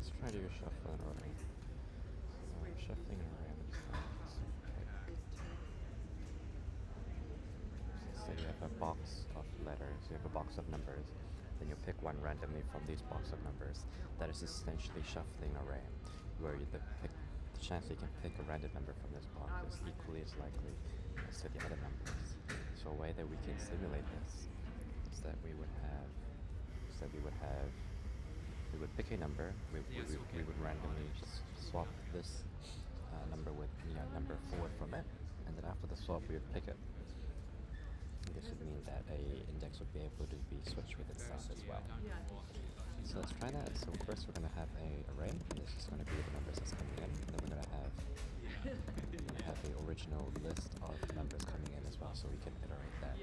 let's try to shuffle an array. Shuffling an array. So you have a box of letters, you have a box of numbers, then you pick one randomly from these box of numbers. That is essentially shuffling array, where the chance you can pick a random number from this box is equally as likely as to the other numbers. So a way that we can simulate this is that we would pick a number, we would randomly swap this number with number 4 from it, and then after the swap we would pick it. This would mean that a index would be able to be switched with itself as well. So let's try that. So first we're going to have a array, and this is going to be the numbers that's coming in, and then we're going to have the original list of numbers coming in as well, so we can iterate that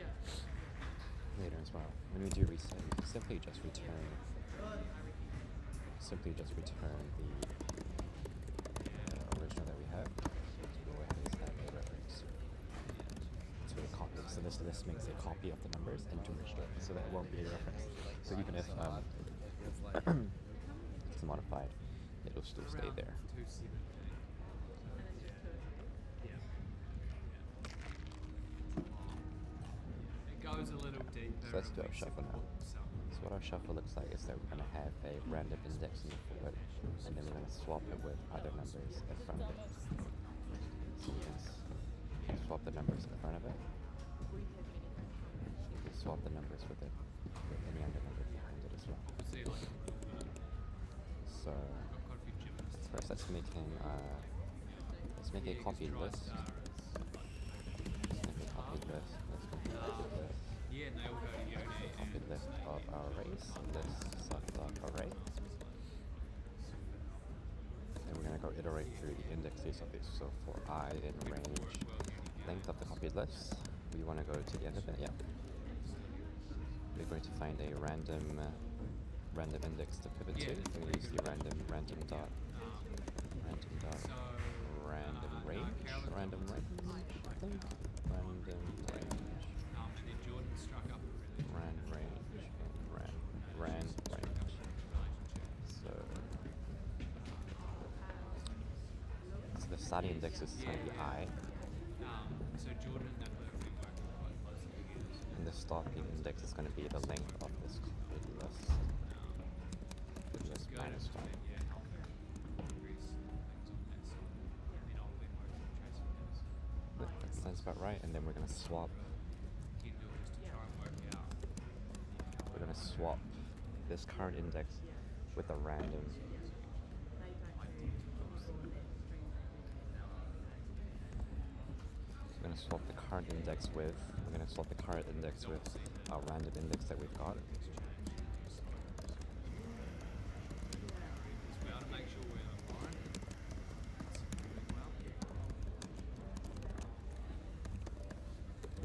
later as well. When we do reset, we can simply just return the original that we have. So go ahead and set a reference to a copy. So this makes a copy of the numbers and to restore it, so that it won't be a reference. So even if it's modified, it'll still stay there. Goes a little deeper. So let's do our shuffle now. So what our shuffle looks like is that we're going to have a random index in the forward, and then we're going to swap it with other numbers in front of it. So we can swap the numbers in front of it. We can swap the numbers with any other number behind it as well. So first let's make a copied list. Yeah, and they all go together. Copied list of our arrays, list array. And we're going to go iterate through the indexes of these. So for I in range length of the copied list, we want to go to the end of it. Yeah. We're going to find a random index to pivot to. We're going to use the random dot random range. Random range. And then Jordan struck up Rand range. So the starting index is going to be I, so Jordan and that work working quite closely together. and the stopping index is going to be the length of this copied list. Just minus 1. That sounds about right. And then we're going to swap. We're going to swap this current index with a random. We're going to swap the current index with. We're going to swap the current index with our random index that we've got.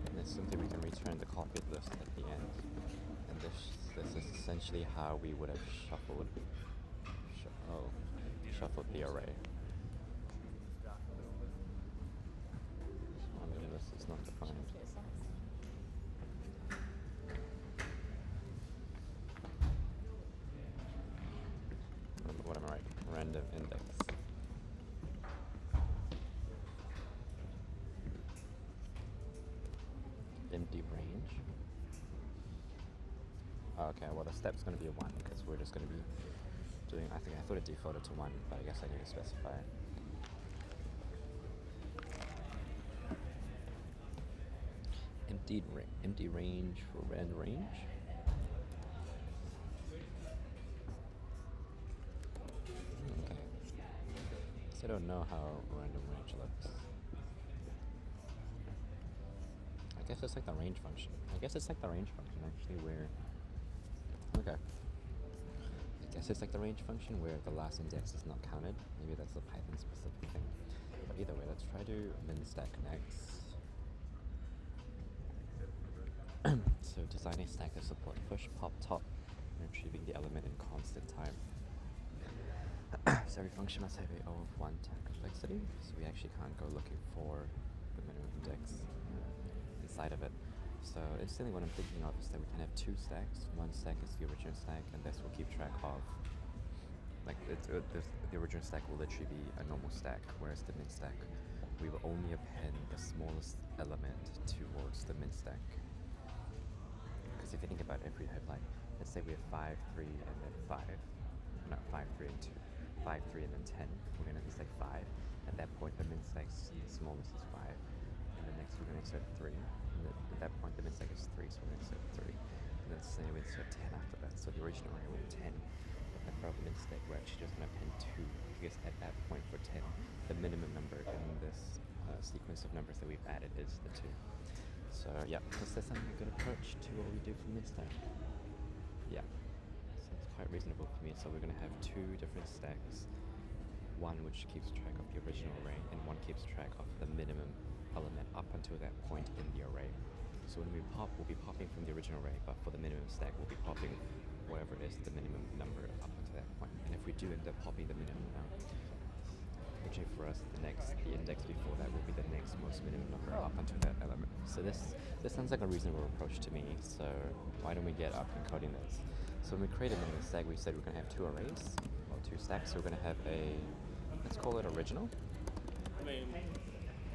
And then simply we can return the copied list at the end. And this is essentially how we would have shuffled the array. This is not defined. What am I writing? Random index. Empty range. Okay, well the step's going to be 1 because we're just going to be doing. I thought it defaulted to 1, but I guess I need to specify. Empty range for rand range. Okay. So I don't know how random range looks. I guess it's like the range function. Actually where. Okay. I guess it's like the range function where the last index is not counted. Maybe that's a Python specific thing. But either way, let's try to min stack next. So design a stack that supports push, pop, top, and retrieving the element in constant time. So every function must have a O of 1 tag complexity, so we actually can't go looking for the minimum index inside of it. So instantly what I'm thinking of is that we can have 2 stacks. One stack is the original stack, and this will keep track of Like the original stack will literally be a normal stack, whereas the min stack, we will only append the smallest element towards the min stack. Because if you think about it, if we have like, let's say we have 5, 3, and then 5, not 5, 3, and 2, 5, 3, and then 10, we're going to say 5. At that point, the min stack smallest is 5. And then next we're going to insert 3. And then at that point, the min stack is 3, so we're going to insert 3. And then say we insert 10 after that. So the original array will be 10. And for our min stack, we're actually just going to append 2. Because at that point for 10, the minimum number in this sequence of numbers that we've added is the 2. So yeah, this is a good approach to what we do for min stack. Yeah, so it's quite reasonable for me. So we're going to have 2 different stacks. One which keeps track of the original array, and one keeps track of the minimum element up until that point in the array. So when we pop, we'll be popping from the original array, but for the minimum stack, we'll be popping whatever is the minimum number up until that point. And if we do end up popping the minimum now, actually for us, the index before that will be the next most minimum number up until that element. So this sounds like a reasonable approach to me. So why don't we get up and coding this? So when we create a minimum stack, we said we're going to have 2 arrays, or 2 stacks. So we're going to have a, let's call it original,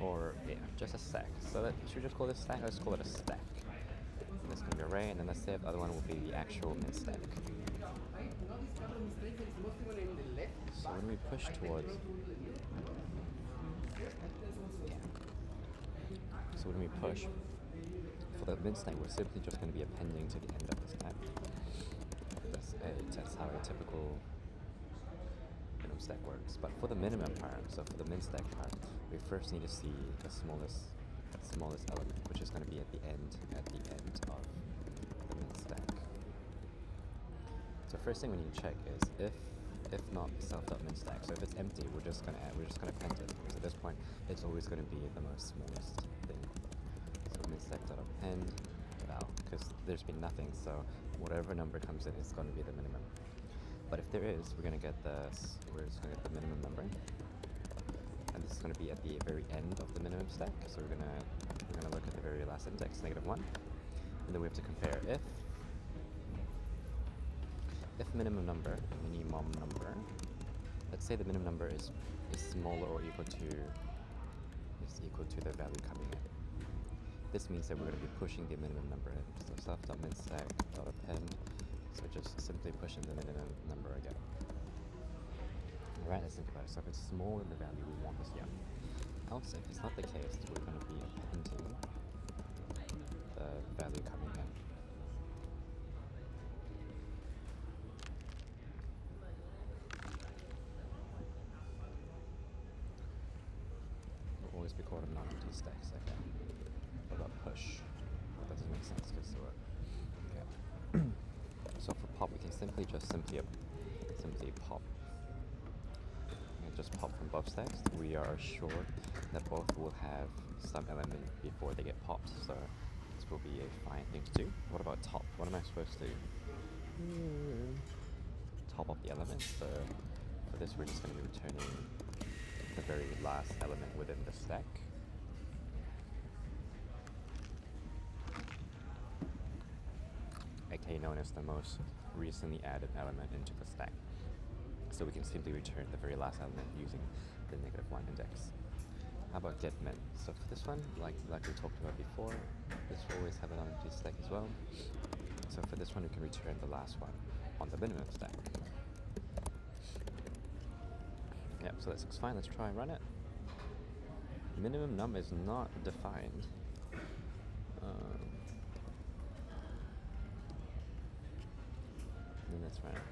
or yeah, just a stack. So should we just call this stack? Let's call it a stack. And this can be array, and then let's say the other one will be the actual min stack. So when we push towards, so when we push for the min stack, we're simply just going to be appending to the end of the stack. That's how a typical minimum stack works. But for the minimum part, so for the min stack part, we first need to see the smallest element, which is going to be at the end of the min stack. So first thing we need to check is if not self.min stack. So if it's empty, we're just gonna append it, because at this point it's always going to be the most smallest thing. So min stack.append val, because there's been nothing, so whatever number comes in is going to be the minimum. But if there is, we're just gonna get the minimum number, and this is gonna be at the very end of the minimum stack. So we're gonna look at the very last index, -1, and then we have to compare if minimum number, let's say the minimum number is smaller or equal to the value coming in. This means that we're going to be pushing the minimum number in. So self.minStack.append. So just simply pushing the minimum number again. Alright, let's think about it. So if it's smaller than the value we want this, yeah. Else, if it's not the case, we're going to be appending the value coming in. Will always be called a non-empty stack. Okay. What about push? Well, that doesn't make sense because okay. So for pop, we can simply pop. And just pop from both stacks. We are sure that both will have some element before they get popped. So this will be a fine thing to do. What about top? What am I supposed to do? Top of the element. So for this, we're just going to be returning the very last element within the stack. aka known as the most recently added element into the stack. So we can simply return the very last element using the -1 index. How about get min? So for this one, like we talked about before, this will always have an empty stack as well. So for this one, we can return the last one on the minimum stack. Yep, so that looks fine. Let's try and run it. Minimum num is not defined. And let's run it.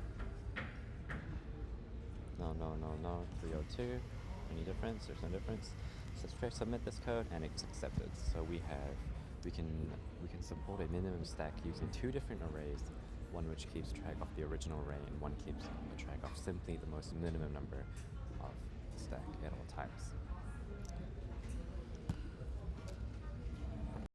No. 302. Any difference? There's no difference. So let's try to submit this code, and it's accepted. So we can support a minimum stack using 2 different arrays, one which keeps track of the original array, and one keeps track of simply the most minimum number of the stack at all times.